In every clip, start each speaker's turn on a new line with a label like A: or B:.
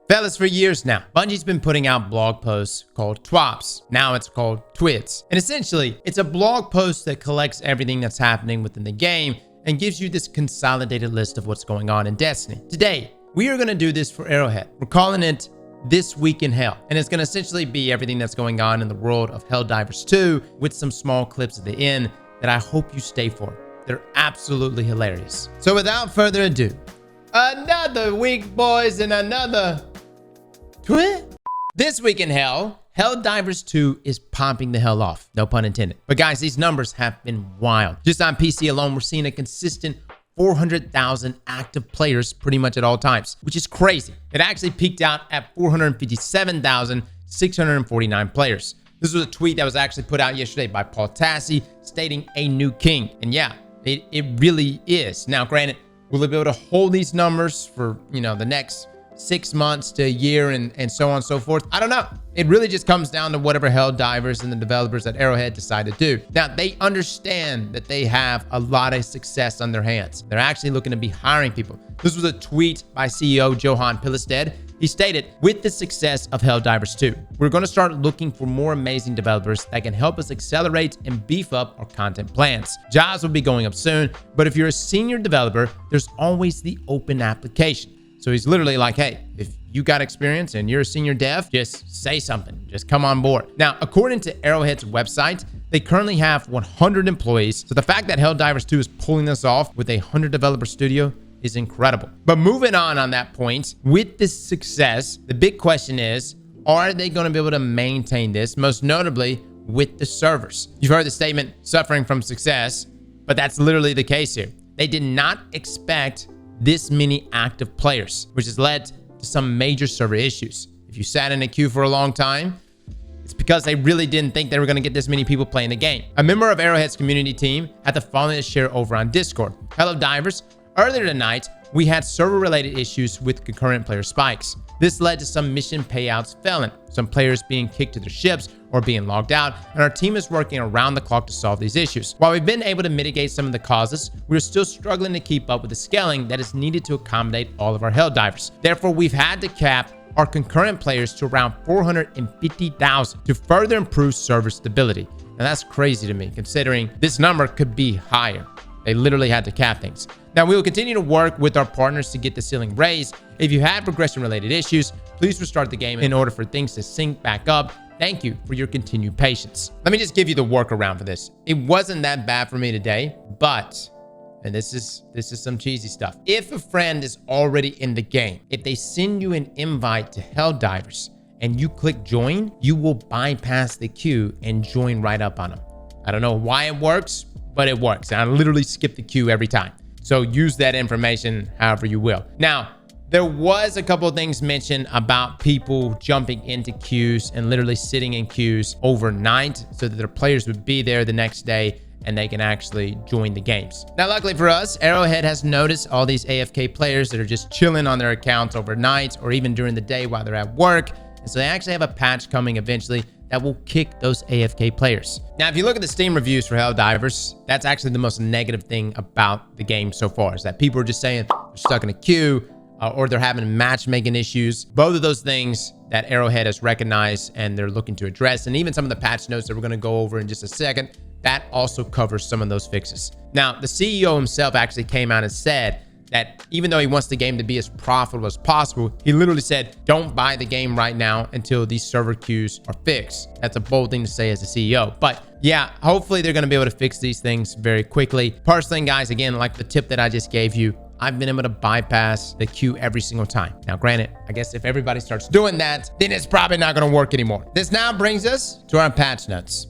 A: Fellas, for years now, Bungie's been putting out blog posts called TWAPs. Now it's called TWITs. And essentially, it's a blog post that collects everything that's happening within the game and gives you this consolidated list of what's going on in Destiny. Today, we are going to do this for Arrowhead. We're calling it This Week in Hell. And it's going to essentially be everything that's going on in the world of Helldivers 2 with some small clips at the end that I hope you stay for. They're absolutely hilarious. So without further ado, another week, boys, and another twit. This Week in Hell, Helldivers 2 is popping the hell off. No pun intended. But guys, these numbers have been wild. Just on PC alone, we're seeing a consistent 400,000 active players pretty much at all times, which is crazy. It actually peaked out at 457,649 players. This was a tweet that was actually put out yesterday by Paul Tassi stating a new king. And yeah, it really is. Now, granted, will it be able to hold these numbers for, the next 6 months to a year and so on and so forth? I don't know. It really just comes down to whatever Helldivers and the developers at Arrowhead decide to do. Now, they understand that they have a lot of success on their hands. They're actually looking to be hiring people. This was a tweet by CEO Johan Pilestead. He stated, with the success of Helldivers 2, we're going to start looking for more amazing developers that can help us accelerate and beef up our content plans. Jobs will be going up soon, but if you're a senior developer, there's always the open application. So he's literally like, hey, if you got experience and you're a senior dev, just say something. Just come on board. Now, according to Arrowhead's website, they currently have 100 employees. So the fact that Helldivers 2 is pulling this off with a 100 developer studio is incredible. But moving on that point, with this success, the big question is, are they going to be able to maintain this, most notably with the servers? You've heard the statement, suffering from success, but that's literally the case here. They did not expect this many active players, which has led to some major server issues. If you sat in a queue for a long time, it's because they really didn't think they were going to get this many people playing the game. A member of Arrowhead's community team had the following to share over on Discord. Hello, divers. Earlier tonight, we had server-related issues with concurrent player spikes. This led to some mission payouts failing, some players being kicked to their ships or being logged out, and our team is working around the clock to solve these issues. While we've been able to mitigate some of the causes, we're still struggling to keep up with the scaling that is needed to accommodate all of our Helldivers. Therefore, we've had to cap our concurrent players to around 450,000 to further improve server stability. And that's crazy to me, considering this number could be higher. They literally had to cap things. Now, we will continue to work with our partners to get the ceiling raised. If you have progression-related issues, please restart the game in order for things to sync back up. Thank you for your continued patience. Let me just give you the workaround for this. It wasn't that bad for me today, but, and this is some cheesy stuff. If a friend is already in the game, if they send you an invite to Helldivers and you click join, you will bypass the queue and join right up on them. I don't know why it works, but it works. And I literally skip the queue every time. So use that information however you will. Now, there was a couple of things mentioned about people jumping into queues and literally sitting in queues overnight so that their players would be there the next day and they can actually join the games. Now, luckily for us, Arrowhead has noticed all these AFK players that are just chilling on their accounts overnight or even during the day while they're at work. And so they actually have a patch coming eventually that will kick those AFK players. Now, if you look at the Steam reviews for Helldivers, that's actually the most negative thing about the game so far, is that people are just saying they're stuck in a queue or they're having matchmaking issues. Both of those things that Arrowhead has recognized and they're looking to address, and even some of the patch notes that we're going to go over in just a second, that also covers some of those fixes. Now, the CEO himself actually came out and said that even though he wants the game to be as profitable as possible, he literally said, don't buy the game right now until these server queues are fixed. That's a bold thing to say as a CEO. But yeah, hopefully they're going to be able to fix these things very quickly. Personally, guys, again, like the tip that I just gave you, I've been able to bypass the queue every single time. Now, granted, I guess if everybody starts doing that, then it's probably not going to work anymore. This now brings us to our patch notes.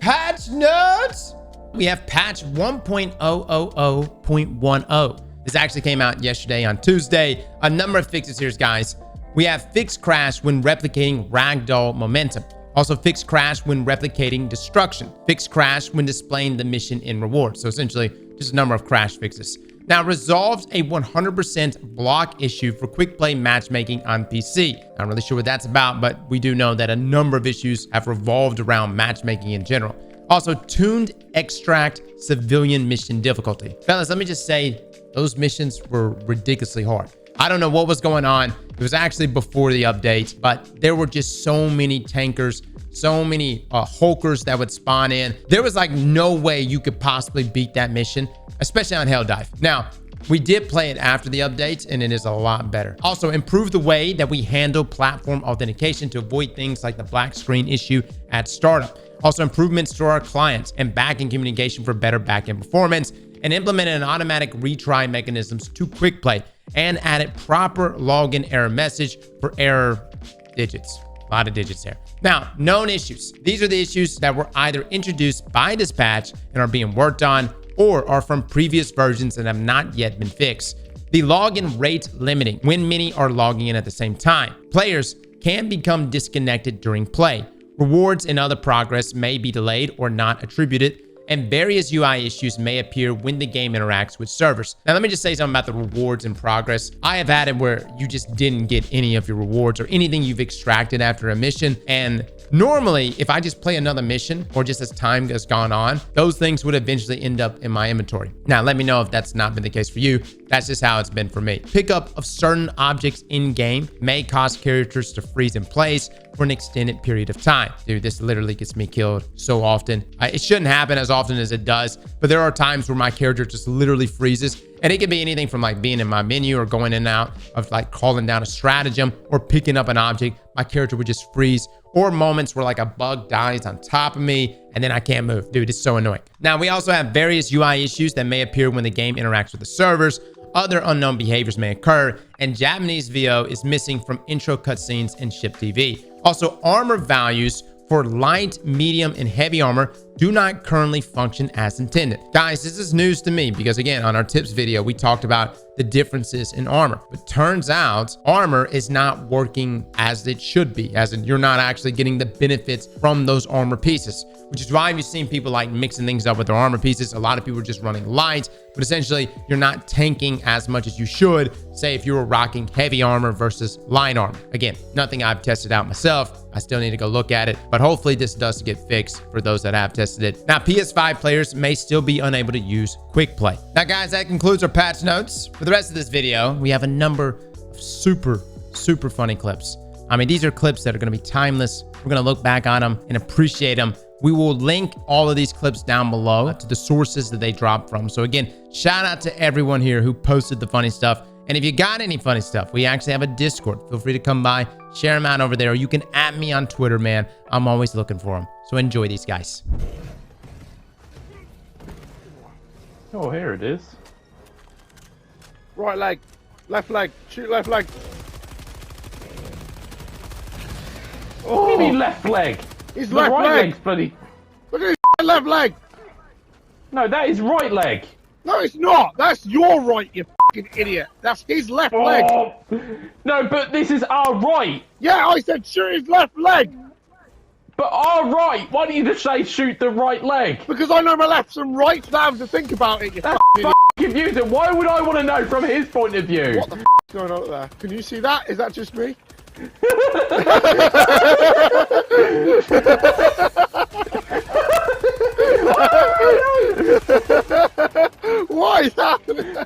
A: Patch notes! We have patch 1.000.10. This actually came out yesterday on Tuesday. A number of fixes here, guys. We have fixed crash when replicating ragdoll momentum. Also fixed crash when replicating destruction. Fixed crash when displaying the mission in reward. So essentially, just a number of crash fixes. Now, resolved a 100% block issue for quick play matchmaking on PC. Not really sure what that's about, but we do know that a number of issues have revolved around matchmaking in general. Also, tuned extract civilian mission difficulty. Fellas, let me just say, those missions were ridiculously hard. I don't know what was going on. It was actually before the update, but there were just so many tankers, so many hulkers that would spawn in. There was like no way you could possibly beat that mission, especially on Helldive. Now, we did play it after the updates, and it is a lot better. Also, improve the way that we handle platform authentication to avoid things like the black screen issue at startup. Also, improvements to our clients and backend communication for better backend performance, and implemented an automatic retry mechanisms to quick play, and added proper login error message for error digits. A lot of digits there. Now, known issues. These are the issues that were either introduced by this patch and are being worked on, or are from previous versions and have not yet been fixed. The login rate limiting, when many are logging in at the same time. Players can become disconnected during play. Rewards and other progress may be delayed or not attributed, and various UI issues may appear when the game interacts with servers. Now, let me just say something about the rewards and progress. I have had it where you just didn't get any of your rewards or anything you've extracted after a mission. And normally, if I just play another mission or just as time has gone on, those things would eventually end up in my inventory. Now, let me know if that's not been the case for you. That's just how it's been for me. Pickup of certain objects in game may cause characters to freeze in place for an extended period of time. Dude, this literally gets me killed so often. It shouldn't happen as often as it does, but there are times where my character just literally freezes. And it can be anything from like being in my menu or going in and out of like calling down a stratagem or picking up an object. My character would just freeze, or moments where like a bug dies on top of me and then I can't move. Dude, it's so annoying. Now, we also have various UI issues that may appear when the game interacts with the servers. Other unknown behaviors may occur, and Japanese VO is missing from intro cutscenes and ship TV. Also, armor values for light, medium, and heavy armor do not currently function as intended. Guys, this is news to me because, again, on our tips video, we talked about the differences in armor. But turns out armor is not working as it should be, as in you're not actually getting the benefits from those armor pieces, which is why you've seen people like mixing things up with their armor pieces. A lot of people are just running light, but essentially you're not tanking as much as you should, say if you were rocking heavy armor versus light armor. Again, nothing I've tested out myself. I still need to go look at it, but hopefully this does get fixed for those that have tested it. Now, PS5 players may still be unable to use quick play. Now, guys, that concludes our patch notes. For the rest of this video, we have a number of super funny clips. I mean, these are clips that are going to be timeless. We're going to look back on them and appreciate them. We will link all of these clips down below to the sources that they dropped from. So again, shout out to everyone here who posted the funny stuff. And if you got any funny stuff, we actually have a Discord. Feel free to come by, share them out over there, or you can @ me on Twitter, man. I'm always looking for them. So enjoy these guys.
B: Oh, here it is.
C: Right leg, left leg, shoot left leg.
B: What do you mean left leg?
C: He's
B: The
C: left
B: right
C: leg.
B: leg's bloody...
C: Look at his left leg.
B: No, that is right leg.
C: No, it's not. That's your right, you fucking idiot. That's his left leg.
B: Oh. No, but this is our right.
C: Yeah, I said shoot his left leg.
B: But our right. Why don't you just say shoot the right leg?
C: Because I know my lefts and rights without having to think about it, you
B: That's
C: idiot.
B: confusing. Why would I want to know from his point of view?
C: What the is going on there? Can you see that? Is that just me? What is happening?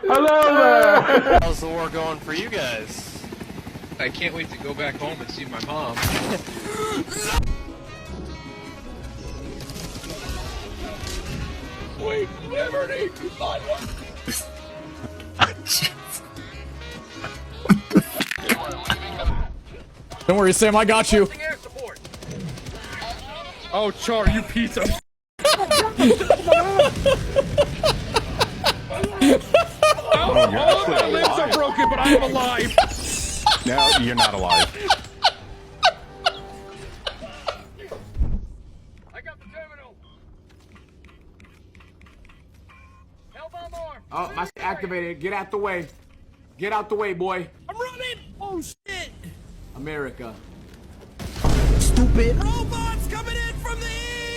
B: Hello there.
D: How's the war going for you guys?
E: I can't wait to go back home and see my mom.
C: Wait, Liberty! Find one!
F: Don't worry, Sam, I got you.
E: Oh, Char, you piece of.
C: All my limbs are broken, but I'm alive!
G: No, you're not alive.
C: I got the terminal! Hellbound arm!
F: Oh, my shit activated. Get out the way. Get out the way, boy.
H: I'm running! Oh shit!
F: America.
H: Stupid robots coming in from the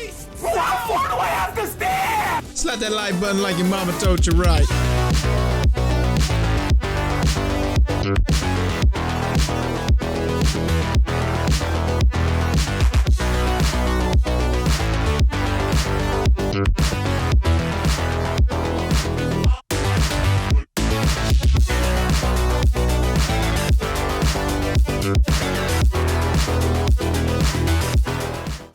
H: east!
F: How far do I have to stand?
H: Slap that like button like your mama told you right.
A: out.